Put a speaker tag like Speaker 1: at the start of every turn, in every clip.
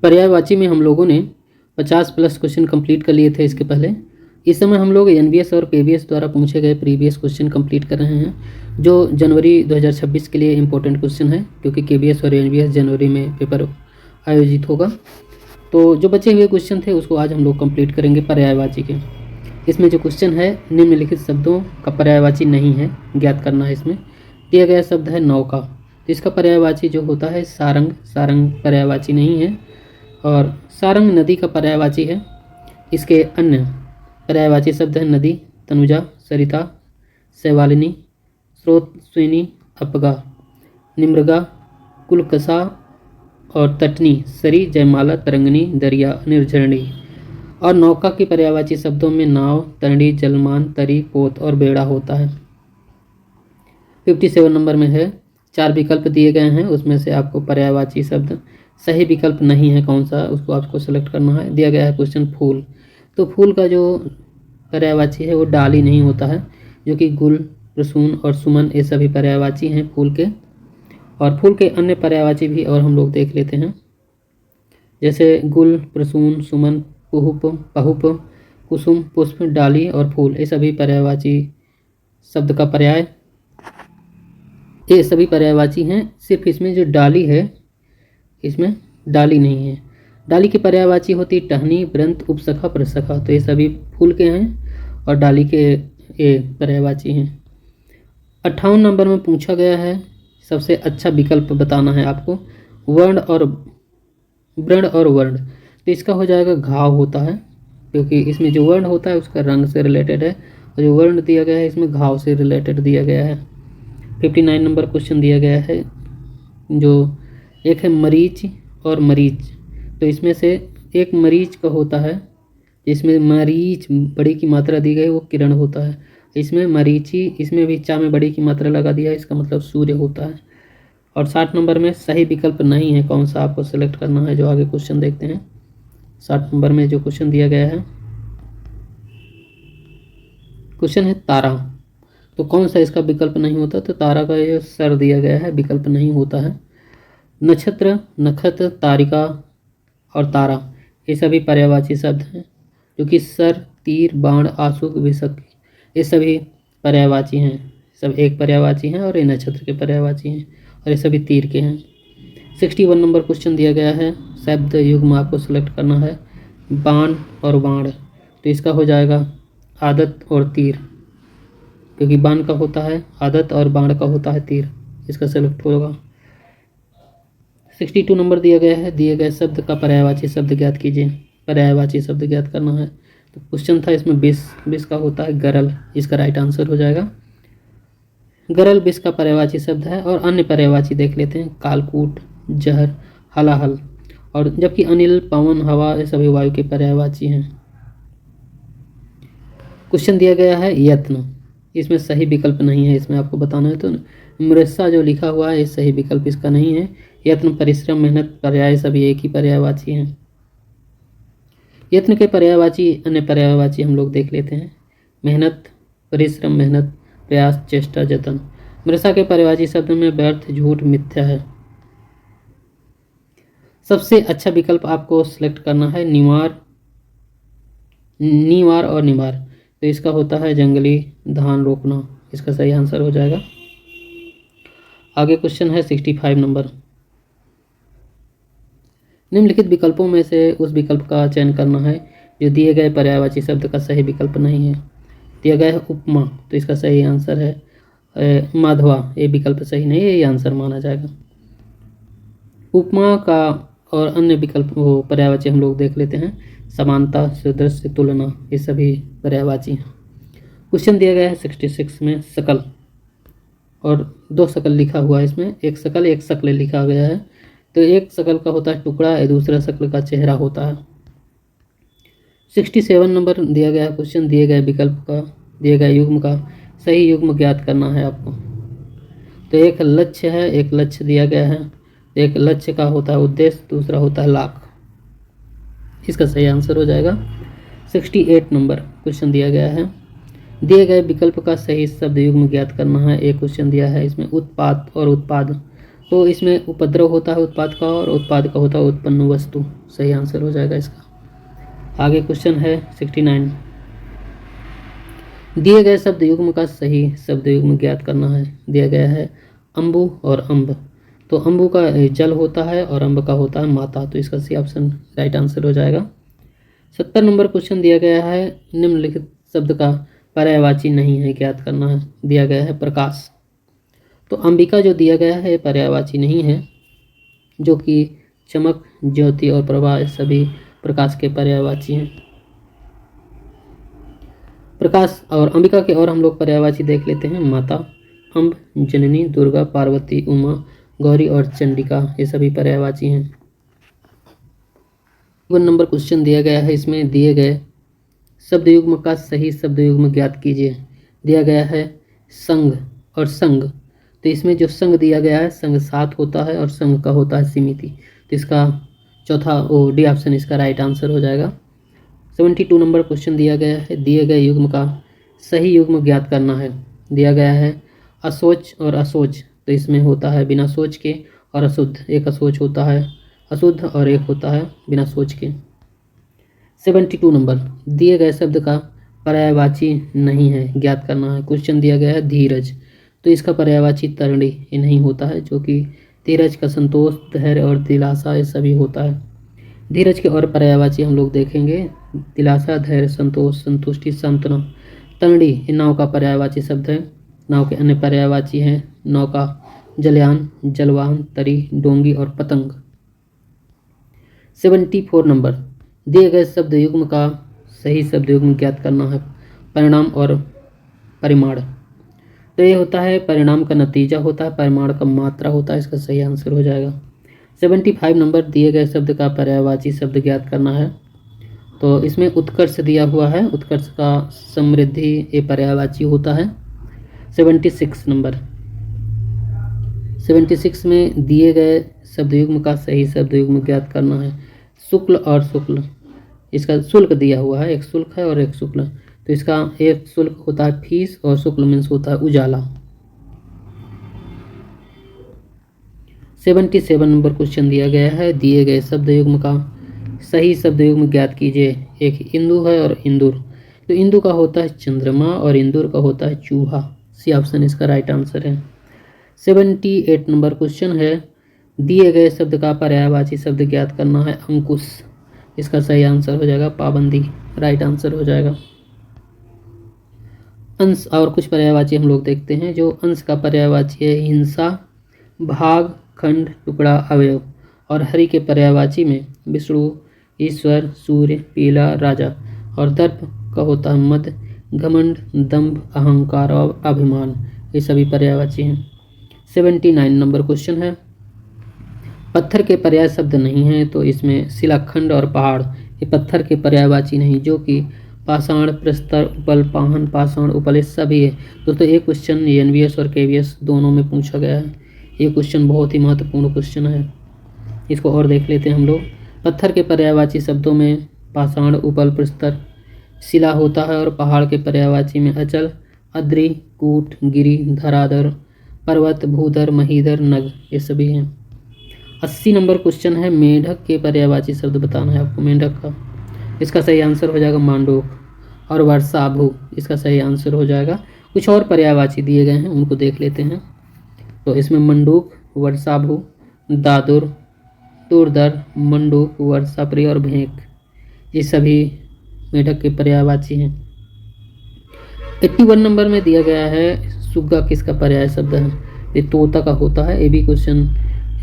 Speaker 1: पर्यायवाची में हम लोगों ने 50 प्लस क्वेश्चन कंप्लीट कर लिए थे इसके पहले। इस समय हम लोग एनवीएस और केवीएस द्वारा पूछे गए प्रीवियस क्वेश्चन कंप्लीट कर रहे हैं, जो जनवरी 2026 के लिए इंपॉर्टेंट क्वेश्चन है, क्योंकि केवीएस और एनवीएस जनवरी में पेपर आयोजित होगा। तो जो बचे हुए क्वेश्चन थे उसको आज हम लोग कंप्लीट करेंगे पर्यायवाची के। इसमें जो क्वेश्चन है, निम्नलिखित शब्दों का पर्यायवाची नहीं है, ज्ञात करना है। इसमें दिया गया शब्द है नौका, तो इसका पर्यायवाची जो होता है सारंग। सारंग पर्यायवाची नहीं है। और सारंग नदी का पर्यायवाची है। इसके अन्य पर्यायवाची शब्द है नदी, तनुजा, सरिता, शैवालिनी, स्रोतस्विनी, अपगा, निम्रगा, कुलकसा और तटनी, सरी, जयमाला, तरंगनी, दरिया, निर्झरणी। और नौका की पर्यायवाची शब्दों में नाव, तरणी, जलमान, तरी, पोत और बेड़ा होता है। 57 नंबर में है, 4 विकल्प दिए गए हैं, उसमें से आपको पर्यायवाची शब्द सही विकल्प नहीं है कौन सा, उसको आपको सेलेक्ट करना है। दिया गया है क्वेश्चन फूल, तो फूल का जो पर्यायवाची है वो डाली नहीं होता है, जो कि गुल, प्रसून और सुमन ये सभी पर्यायवाची हैं फूल के। और फूल के अन्य पर्यायवाची भी और हम लोग देख लेते हैं, जैसे गुल, प्रसून, सुमन, पुहुप, पहुप, कुसुम, पुष्प, डाली और फूल, ये सभी पर्यायवाची शब्द का पर्याय, ये सभी पर्यायवाची हैं। सिर्फ इसमें जो डाली है, इसमें डाली नहीं है। डाली की पर्यायवाची होती टहनी, वृंत, उपसखा, प्रसखा, तो ये सभी फूल के हैं और डाली के ये पर्यायवाची हैं। 58 नंबर में पूछा गया है, सबसे अच्छा विकल्प बताना है आपको, वर्ण और व्रण और वर्ण। तो इसका हो जाएगा घाव होता है, क्योंकि इसमें जो वर्ण होता है उसका रंग से रिलेटेड है, और जो वर्ण दिया गया है इसमें घाव से रिलेटेड दिया गया है। 59 नंबर क्वेश्चन दिया गया है, जो एक है मरीच और मरीच, तो इसमें से एक मरीच का होता है, जिसमें मरीच बड़ी की मात्रा दी गई वो किरण होता है। इसमें मरीची, इसमें भी चा में बड़ी की मात्रा लगा दिया है, इसका मतलब सूर्य होता है। और 60 नंबर में सही विकल्प नहीं है कौन सा, आपको सेलेक्ट करना है। जो आगे क्वेश्चन देखते हैं, 60 नंबर में जो क्वेश्चन दिया गया है, क्वेश्चन है तारा, तो कौन सा इसका विकल्प नहीं होता, तो तारा का ये सर दिया गया है, विकल्प नहीं होता है। नक्षत्र, नखत्र, तारिका और तारा, ये सभी पर्यायवाची शब्द हैं, जो कि सर, तीर, बाण, आशुक, विशक, ये सभी पर्यायवाची हैं। सब एक पर्यायवाची हैं और ये नक्षत्र के पर्यायवाची हैं, और ये सभी तीर के हैं। 61 नंबर क्वेश्चन दिया गया है, शब्द युग्म आपको सेलेक्ट करना है, बाण और बाण, तो इसका हो जाएगा आदत और तीर, क्योंकि बाण का होता है आदत और बाण का होता है तीर, इसका सेलेक्ट होगा। 62 नंबर दिया गया है, दिए गए शब्द का पर्यायवाची शब्द ज्ञात कीजिए। पर्यायवाची शब्द ज्ञात करना है, तो क्वेश्चन था इसमें विष, विष का होता है गरल, इसका राइट आंसर हो जाएगा। गरल विष का पर्यायवाची शब्द है। और अन्य पर्यायवाची देख लेते हैं, कालकूट, जहर, हलाहल, और जबकि अनिल, पवन, हवा, ये सभी वायु के पर्यायवाची हैं। क्वेश्चन दिया गया है यत्न, इसमें सही विकल्प नहीं है, इसमें आपको बताना है। तो मृषा जो लिखा हुआ है, ये सही विकल्प इसका नहीं है। यत्न, परिश्रम, मेहनत, पर्याय सभी एक ही पर्यायवाची हैं। यत्न के पर्यायवाची अन्य पर्यायवाची हम लोग देख लेते हैं, मेहनत, परिश्रम, मेहनत, प्रयास, चेष्टा, जतन। मृषा के पर्यायवाची शब्द में व्यर्थ, झूठ, मिथ्या है। सबसे अच्छा विकल्प आपको सिलेक्ट करना है निवार, निवार और निवार, तो इसका होता है जंगली, धान रोपना, इसका सही आंसर हो जाएगा। आगे क्वेश्चन है 65 नंबर, निम्नलिखित विकल्पों में से उस विकल्प का चयन करना है जो दिए गए पर्यायवाची शब्द का सही विकल्प नहीं है। दिया गया है उपमा, तो इसका सही आंसर है माधवा, ये विकल्प सही नहीं है, ये आंसर माना जाएगा। उपमा का और अन्य विकल्प वो पर्यायवाची हम लोग देख लेते हैं, समानता, सादृश्य, तुलना, ये सभी पर्यायवाची हैं। क्वेश्चन दिया गया है 66 में शकल, और 2 शकल लिखा हुआ है इसमें, एक शकल एक शक्ल लिखा गया है। तो एक शकल का होता है टुकड़ा, दूसरा शक्ल का चेहरा होता है। 67 नंबर दिया गया है क्वेश्चन, दिए गए विकल्प का, दिए गए युग्म का सही युग्म ज्ञात करना है आपको। तो एक लक्ष्य है, एक लक्ष्य दिया गया है, एक लक्ष्य का होता है उद्देश्य, दूसरा होता है लाख, इसका सही आंसर हो जाएगा। 68 नंबर क्वेश्चन दिया गया है, दिए गए विकल्प का सही शब्द युग्म ज्ञात करना है। एक क्वेश्चन दिया है इसमें उत्पाद और उत्पाद, तो इसमें उपद्रव होता है उत्पाद का और उत्पाद का होता है उत्पन्न वस्तु। सही आंसर हो जाएगा इसका। आगे क्वेश्चन है 69। दिए गए शब्द युग्म का सही शब्द युग्म ज्ञात करना है। दिया गया है अम्बु और अम्ब। तो अम्बु का जल होता है और अम्ब का होता है माता, तो इसका सी ऑप्शन राइट आंसर हो जाएगा। 70 नंबर क्वेश्चन दिया गया है निम्नलिखित शब्द का पर्यायवाची नहीं है, ज्ञात करना है। दिया गया है प्रकाश। तो अंबिका जो दिया गया है पर्यायवाची नहीं है, जो कि चमक, ज्योति और प्रभा सभी प्रकाश के पर्यायवाची हैं। प्रकाश और अंबिका के और हम लोग पर्यायवाची देख लेते हैं। माता, अम्ब, जननी, दुर्गा, पार्वती, उमा, गौरी और चंडिका, ये सभी पर्यायवाची हैं। 1 नंबर क्वेश्चन दिया गया है, इसमें दिए गए शब्द युग्म का सही शब्द युग्म ज्ञात कीजिए। दिया गया है संघ और संग। तो इसमें जो संघ दिया गया है, संघ 7 होता है और संघ का होता है सीमिति, तो इसका चौथा डी ऑप्शन इसका राइट आंसर हो जाएगा। 72 नंबर क्वेश्चन दिया गया है, दिए गए युग्म का सही युग्म ज्ञात करना है। दिया गया है असोच और असोच। तो इसमें होता है बिना सोच के और अशुद्ध, एक असोच होता है अशुद्ध और एक होता है बिना सोच के। 72 नंबर, दिए गए शब्द का पर्यायवाची नहीं है, ज्ञात करना है। क्वेश्चन दिया गया है धीरज। तो इसका पर्यायवाची तरणी ये नहीं होता है, जो कि धीरज का संतोष, धैर्य और दिलासा ये सभी होता है। धीरज के और पर्यायवाची हम लोग देखेंगे। दिलासा, धैर्य, संतोष, संतुष्टि, सांत्वना। तरणी ये नाव का पर्यायवाची शब्द है। नाव के अन्य पर्यायवाची हैं नौका, जलयान, जलवाहन, तरी, डोंगी और पतंग। 74 नंबर, दिए गए शब्द युग्म का सही शब्द युग्म ज्ञात करना है। परिणाम और परिमाण। तो ये होता है परिणाम का नतीजा होता है, परिमाण का मात्रा होता है, इसका सही आंसर हो जाएगा। 75 नंबर, दिए गए शब्द का पर्यायवाची शब्द ज्ञात करना है। तो इसमें उत्कर्ष दिया हुआ है, उत्कर्ष का समृद्धि ये पर्यायवाची होता है। 76 नंबर, 76 में दिए गए शब्द युग्म का सही शब्द युग्म ज्ञात करना है। शुक्ल और शुक्ल, इसका शुल्क दिया हुआ है, एक शुल्क है और एक शुक्ल। तो इसका एक शुल्क होता है फीस और शुक्ल मीन्स होता है उजाला। 77 नंबर क्वेश्चन दिया गया है, दिए गए शब्द युग्म का सही शब्द युग्म ज्ञात कीजिए। एक इंदु है और इंदुर। तो इंदु का होता है चंद्रमा और इंदुर का होता है चूहा। सी ऑप्शन इसका राइट आंसर है। 78 नंबर क्वेश्चन है, दिए गए शब्द का पर्यायवाची शब्द ज्ञात करना है। अंकुश, इसका सही आंसर हो जाएगा पाबंदी, राइट आंसर हो जाएगा। अंश और कुछ पर्यायवाची हम लोग देखते हैं। जो अंश का पर्यायवाची है हिंसा, भाग, खंड, टुकड़ा, अवयव। और हरि के पर्यायवाची में विष्णु, ईश्वर, सूर्य, पीला, राजा। और दर्प का होता है मद, घमंड, दंभ, अहंकार और अभिमान, ये सभी पर्यायवाची हैं। 79 नंबर क्वेश्चन है, पत्थर के पर्याय शब्द नहीं है। तो इसमें शिलाखंड और पहाड़ ये पत्थर के पर्यायवाची नहीं, जो कि पाषाण, प्रस्तर, उपल, पाहन, पाषाण, उपल ये सभी है। दोस्तों ये क्वेश्चन एनवीएस और केवीएस दोनों में पूछा गया है। ये क्वेश्चन बहुत ही महत्वपूर्ण क्वेश्चन है, इसको और देख लेते हैं हम लोग। पत्थर के पर्यायवाची शब्दों में पाषाण, उपल, प्रस्तर, शिला होता है। और पहाड़ के पर्यायवाची में अचल, अद्रि, कूट, गिरि, धराधर, पर्वत, भूधर, महीधर, नग ये सभी हैं। 80 नंबर क्वेश्चन है, मेढक के पर्यायवाची शब्द बताना है आपको। मेढक का इसका सही आंसर हो जाएगा मांडूक। और वर्षाभू इसका सही आंसर हो जाएगा। कुछ और पर्यायवाची दिए गए हैं, उनको देख लेते हैं। तो इसमें मंडूक, वर्षाभू, दादुर, तुरदर, मंडूक, वर्षाप्रिय और भेंक ये सभी मेढक के पर्यायवाची हैं। 81 नंबर में दिया गया है सुग्गा किसका पर्याय शब्द है। ये तोता का होता है। ये भी क्वेश्चन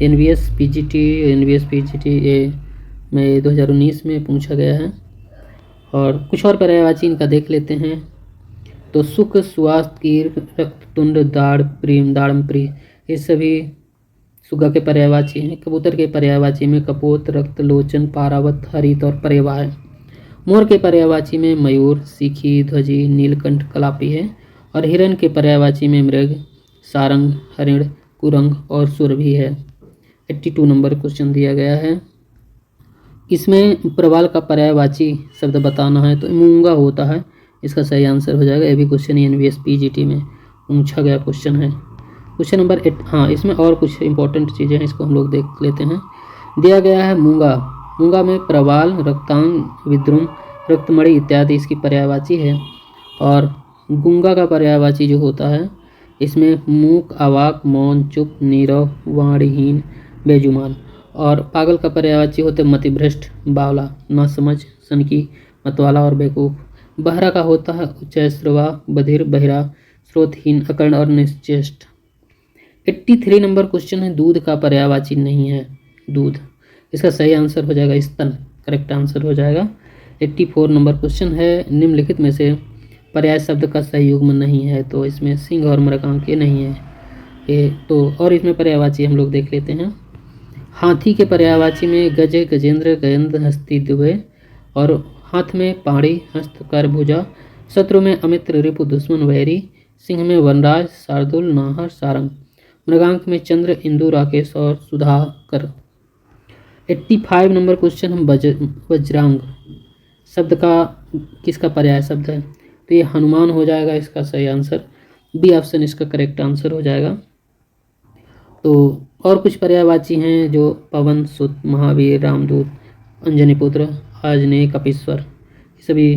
Speaker 1: एनवीएस पीजीटी ए में 2019 में पूछा गया है। और कुछ और पर्यायवाची इनका देख लेते हैं। तो सुख, स्वास्थ्य, कीर, रक्ततुंड, दाढ़, प्रेम, दाड़म, प्रिय ये सभी सुग्गा के पर्यायवाची हैं। कबूतर के पर्यायवाची में कपोत, रक्त, लोचन, पारावत, हरित और परेवा है। मोर के पर्यायवाची में मयूर, सीखी, ध्वजी, नीलकंठ, कलापी है। और हिरण के पर्यायवाची में मृग, सारंग, हरिण, कुरंग और सुरभि है। 82 नंबर क्वेश्चन दिया गया है, इसमें प्रवाल का पर्यायवाची शब्द बताना है। तो मूंगा होता है, इसका सही आंसर हो जाएगा। ये भी क्वेश्चन एनवीएस पीजीटी में पूछा गया क्वेश्चन है। क्वेश्चन नंबर 8, हाँ इसमें और कुछ इंपॉर्टेंट चीज़ें हैं, इसको हम लोग देख लेते हैं। दिया गया है मूंगा। मूंगा में प्रवाल, रक्तांग, विद्रुम, रक्तमणि इत्यादि इसकी पर्यायवाची है। और गूंगा का पर्यायवाची जो होता है इसमें मूक, अवाक, मौन, चुप, नीरव, वाणीहीन, बेजुबान। और पागल का पर्यायवाची होते मतिभ्रष्ट, बावला, नासमझ, सनकी, मतवाला और बेवकूफ। बहरा का होता है उच्चैःश्रवा, बधिर, बहिरा, स्रोतहीन, अकर्ण और निश्चेष्ट। 83 नंबर क्वेश्चन है, दूध का पर्यायवाची नहीं है दूध, इसका सही आंसर हो जाएगा स्तन, करेक्ट आंसर हो जाएगा। 84 नंबर क्वेश्चन है, निम्नलिखित में से पर्याय शब्द का सही युग्म नहीं है, तो इसमें सिंह और मृगांक नहीं है ये तो। और इसमें पर्यायवाची हम लोग देख लेते हैं। हाथी के पर्यायवाची में गज, गजेंद्र, गयंद, हस्ती, दुबे। और हाथ में पाड़ी, हस्त, कर, भुजा। शत्रु में अमित्र, रिपु, दुश्मन, वैरी। सिंह में वनराज, शार्दुल, नाहर, सारंग। मृगांक में चंद्र, इंदु, राकेश और सुधाकर। 85 नंबर क्वेश्चन हम वज्रांग शब्द का किसका पर्याय शब्द है, तो ये हनुमान हो जाएगा इसका सही आंसर। बी ऑप्शन इसका करेक्ट आंसर हो जाएगा। तो और कुछ पर्यायवाची हैं जो पवन, सुत, महावीर, रामदूत, अंजनी पुत्र, आजनेय, कपीश्वर, ये सभी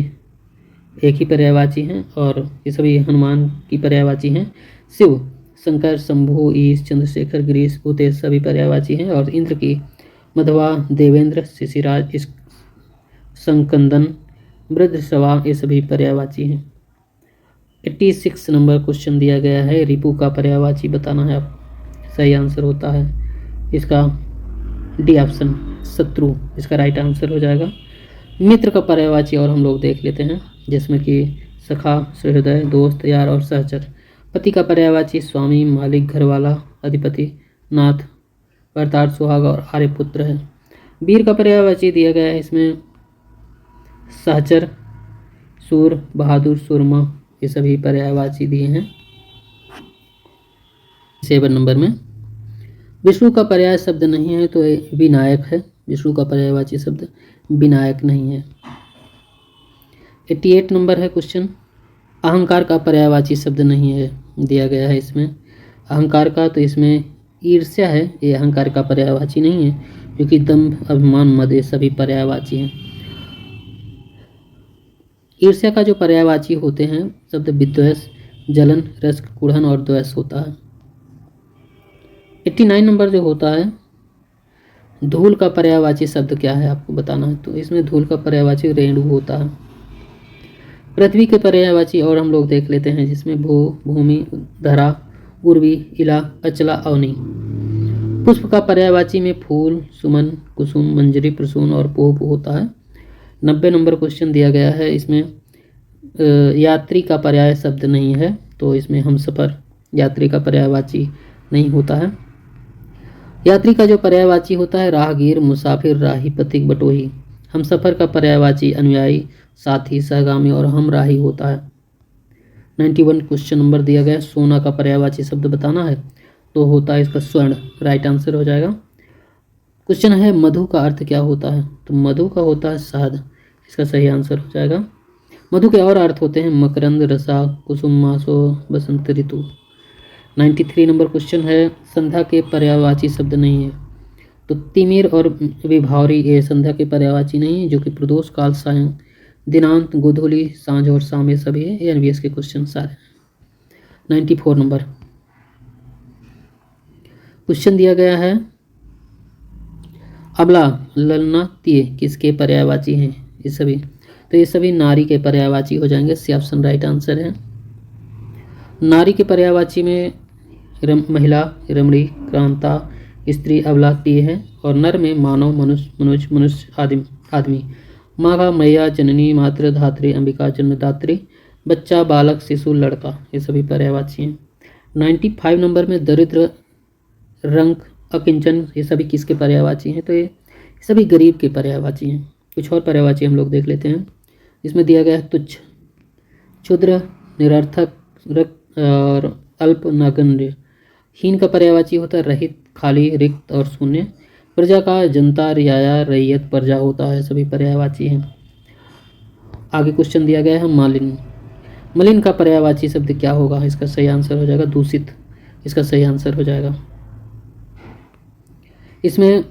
Speaker 1: एक ही पर्यायवाची हैं और ये सभी हनुमान की पर्यायवाची हैं। शिव, शंकर, शंभु, ईश, चंद्रशेखर, गिरीश, भूतेश सभी पर्यायवाची हैं। और इंद्र की मधवा, देवेंद्र, शिशिराज, संकंदन, वृद्धश्रवा ये सभी पर्यायवाची हैं। 86 नंबर क्वेश्चन दिया गया है, रिपु का पर्यायवाची बताना है आप। सही आंसर होता है इसका डी ऑप्शन, शत्रु, इसका राइट आंसर हो जाएगा। मित्र का पर्यायवाची और हम लोग देख लेते हैं, जिसमें कि सखा, सहृदय, दोस्त, यार और सहचर। पति का पर्यायवाची स्वामी, मालिक, घरवाला, अधिपति, नाथ, कर्तार, सुहाग और आर्यपुत्र है। वीर का पर्यायवाची दिया गया है इसमें सहचर, सूर, बहादुर, सुरमा, ये सभी पर्यायवाची दिए हैं। 7 नंबर में विष्णु का पर्याय शब्द नहीं है, तो ये विनायक है। विष्णु का पर्यायवाची शब्द विनायक नहीं है। 88 नंबर है क्वेश्चन, अहंकार का पर्यायवाची शब्द नहीं है दिया गया है इसमें अहंकार का, तो इसमें ईर्ष्या है, ये अहंकार का पर्यायवाची नहीं है, क्योंकि दंभ, अभिमान, मद ये सभी पर्यायवाची हैं। ईर्ष्या का जो पर्यायवाची होते हैं शब्द विद्वेष, जलन, रस, कुढ़न और द्वेष होता है। 89 नंबर जो होता है, धूल का पर्यायवाची शब्द क्या है आपको बताना है, तो इसमें धूल का पर्यायवाची रेणु होता है। पृथ्वी के पर्यायवाची और हम लोग देख लेते हैं, जिसमें भू, भूमि, धरा, उर्वी, इला, अचला, अवनी। पुष्प का पर्यायवाची में फूल, सुमन, कुसुम, मंजरी, प्रसून और पुष्प होता है। 90 नंबर क्वेश्चन दिया गया है, इसमें यात्री का पर्याय शब्द नहीं है, तो इसमें हमसफर यात्री का पर्यायवाची नहीं होता है। यात्री का जो पर्यायवाची होता है राहगीर, मुसाफिर, राही, पथिक, बटोही। हमसफर का पर्यायवाची अनुयायी, साथी, सहगामी और हमराही होता है। 91 क्वेश्चन नंबर दिया गया, सोना का पर्यायवाची शब्द बताना है, तो होता है इसका स्वर्ण, राइट आंसर हो जाएगा। क्वेश्चन है मधु का अर्थ क्या होता है, तो मधु का होता है शहद, इसका सही आंसर हो जाएगा। मधु के और अर्थ होते हैं मकरंद, रसा, कुसुम, मासो, बसंत ऋतु। 93 नंबर क्वेश्चन है, संध्या के पर्यायवाची शब्द नहीं है, तो तिमिर और विभावरी ये संध्या के पर्यायवाची नहीं है, जो कि प्रदोष काल, सायं, दिनांत, गोधूली, सांझ और शाम ये सभी है। ये एनवीएस के क्वेश्चन सारे। 94 नंबर क्वेश्चन दिया गया है, अबला, ललना, तिये किसके पर्यायवाची हैं, ये सभी, तो ये सभी नारी के पर्यायवाची हो जाएंगे। सी ऑप्शन राइट आंसर है। नारी के पर्यायवाची में महिला, रमणी, क्रांता, स्त्री, अबला, तिये है। और नर में मानव, मनुष्य, मनुष्य, मनुष्य, आदमी। माघा, मैया, जननी, मातृ, धात्री, अंबिका, जन्मदात्री, बच्चा, बालक, शिशु, लड़का, ये सभी पर्यायवाची हैं। 95 नंबर में दरिद्र, रंक, अकिंचन, ये सभी किसके पर्यायवाची हैं, तो ये सभी गरीब के पर्यायवाची हैं। कुछ और पर्यायवाची हम लोग देख लेते हैं। इसमें दिया गया है तुच्छ, क्षुद्र, निरर्थक और अल्प, नगण्य। हीन का पर्यायवाची होता है रहित, खाली, रिक्त और शून्य। प्रजा का जनता, रियाया, रैयत, प्रजा होता है, सभी पर्यायवाची हैं। आगे क्वेश्चन दिया गया है मलिन। मलिन का पर्यायवाची शब्द क्या होगा, इसका सही आंसर हो जाएगा दूषित। इसका सही आंसर हो जाएगा। इसमें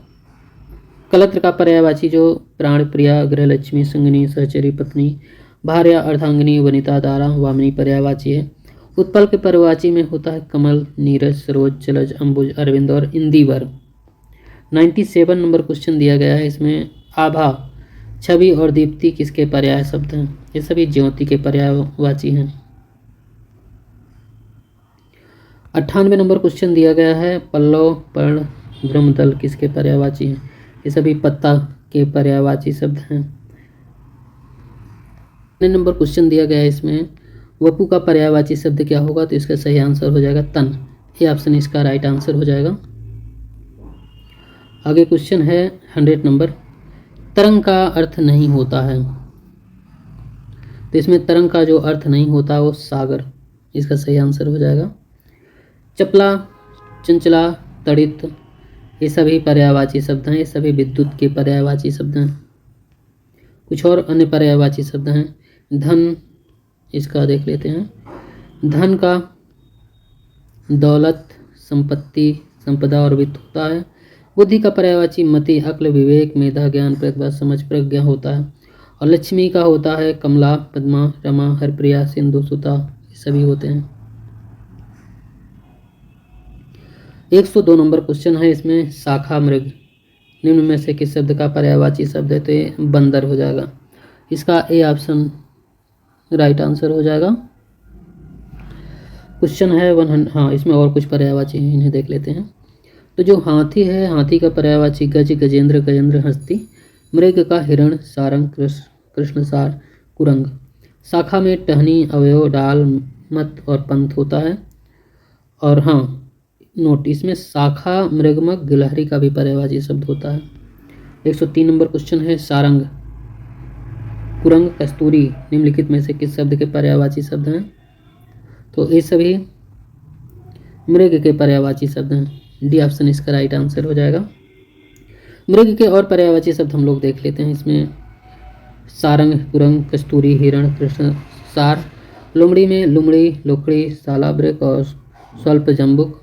Speaker 1: कलत्र का पर्यायवाची जो प्राण प्रिया, गृहलक्ष्मी, संगिनी, सहचरी, पत्नी, भार्या, अर्धांगिनी, वनिता, दारा, वामिनी पर्यायवाची है। उत्पल के पर्यायवाची में होता है कमल, नीरज, सरोज, जलज, अंबुज, अरविंद और इंदिवर। 97 नंबर क्वेश्चन दिया गया है। इसमें आभा, छवि और दीप्ति किसके पर्याय शब्द हैं? ये सभी ज्योति के पर्यायवाची हैं। 98 नंबर क्वेश्चन दिया गया है पल्लव, पर्ण, ब्रह्मदल किसके पर्यायवाची हैं? ये सभी पत्ता के पर्यायवाची शब्द हैं। 99 नंबर क्वेश्चन दिया गया है। इसमें वपु का पर्यायवाची शब्द क्या होगा? तो इसका सही आंसर हो जाएगा तन। ये ऑप्शन इसका राइट आंसर हो जाएगा। आगे क्वेश्चन है 100 नंबर, तरंग का अर्थ नहीं होता है। तो इसमें तरंग का जो अर्थ नहीं होता वो सागर, इसका सही आंसर हो जाएगा। चपला, चंचला, तड़ित ये सभी पर्यायवाची शब्द हैं। ये सभी विद्युत के पर्यायवाची शब्द हैं। कुछ और अन्य पर्यायवाची शब्द हैं। धन, इसका देख लेते हैं। धन का दौलत, संपत्ति, संपदा और वित्त होता है। बुद्धि का पर्यायवाची मति, अक्ल, विवेक, मेधा, ज्ञान, प्रतिभा, समझ, प्रज्ञा होता है। और लक्ष्मी का होता है कमला, पद्मा, रमा, हरप्रिया, सिंधु, सुता, ये सभी होते हैं। 102 नंबर क्वेश्चन है। इसमें शाखा मृग निम्न में से किस शब्द का पर्यायवाची शब्द है? तो ये बंदर हो जाएगा। इसका ए ऑप्शन राइट आंसर हो जाएगा। क्वेश्चन है 100। हाँ, इसमें और कुछ पर्यायवाची हैं, इन्हें देख लेते हैं। तो जो हाथी है, हाथी का पर्यायवाची गज, गजेंद्र, गजेंद्र, हस्ती। मृग का हिरण, सारंग, कृष्ण, सार, कुरंग। शाखा में टहनी, अवयव, डाल, मत और पंथ होता है। और हाँ, नोट, इसमें शाखा, मृगमक, गिलहरी का भी पर्यायवाची शब्द होता है। 103 नंबर क्वेश्चन है सारंग, कुरंग, कस्तूरी निम्नलिखित में से किस शब्द के पर्यायवाची शब्द हैं? तो ये सभी मृग के पर्यायवाची शब्द हैं। डी ऑप्शन इसका राइट आंसर हो जाएगा। मृग के और पर्यायवाची शब्द हम लोग देख लेते हैं। इसमें सारंग, कुरंग, कस्तूरी, हिरण, कृष्ण, सार। लोमड़ी में लुमड़ी, लोकड़ी, सालाब्रिक और स्वल्प जम्बुक।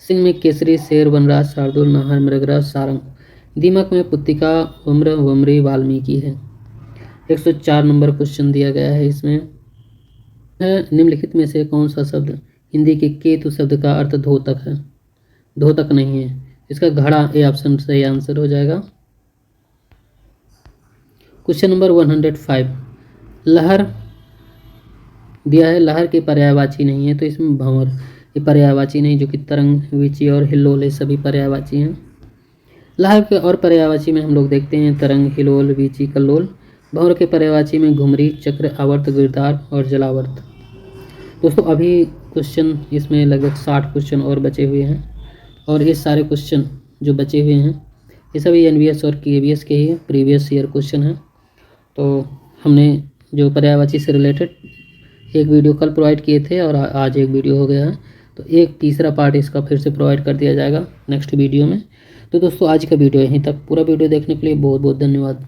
Speaker 1: सिंह में केसरी, शेर, वनराज, शार्दुल, नाहर, मृगराज, सारंग। दीमक में पुत्तिका, उम्र, वमरी, वाल्मीकि है। 104 नंबर क्वेश्चन दिया गया है। इसमें है निम्नलिखित में से कौन सा शब्द हिंदी के केतु शब्द का अर्थ धोतक है? धोतक नहीं है, इसका घड़ा ए ऑप्शन सही आंसर हो जाएगा। क्वेश्चन नंबर 105, लहर दिया है, लहर के पर्यायवाची नहीं है। तो इसमें भंवर ये पर्यायवाची नहीं, जो कि तरंग, वीची और हिल्लोल ये सभी पर्यायवाची हैं। लहर के और पर्यायवाची में हम लोग देखते हैं तरंग, हिलोल, वीची, कल्लोल। भंवर के पर्यायवाची में घुमरी, चक्र, आवर्त, गिरदार और जलावर्त। दोस्तों अभी क्वेश्चन इसमें लगभग 60 क्वेश्चन और बचे हुए हैं, और ये सारे क्वेश्चन जो बचे हुए हैं ये सभी एनवीएस और केवीएस के ही प्रीवियस ईयर क्वेश्चन हैं। तो हमने जो पर्यायवाची से रिलेटेड एक वीडियो कल प्रोवाइड किए थे और आज एक वीडियो हो गया है, तो एक तीसरा पार्ट इसका फिर से प्रोवाइड कर दिया जाएगा नेक्स्ट वीडियो में। तो दोस्तों आज का वीडियो यहीं तक। पूरा वीडियो देखने के लिए बहुत बहुत धन्यवाद।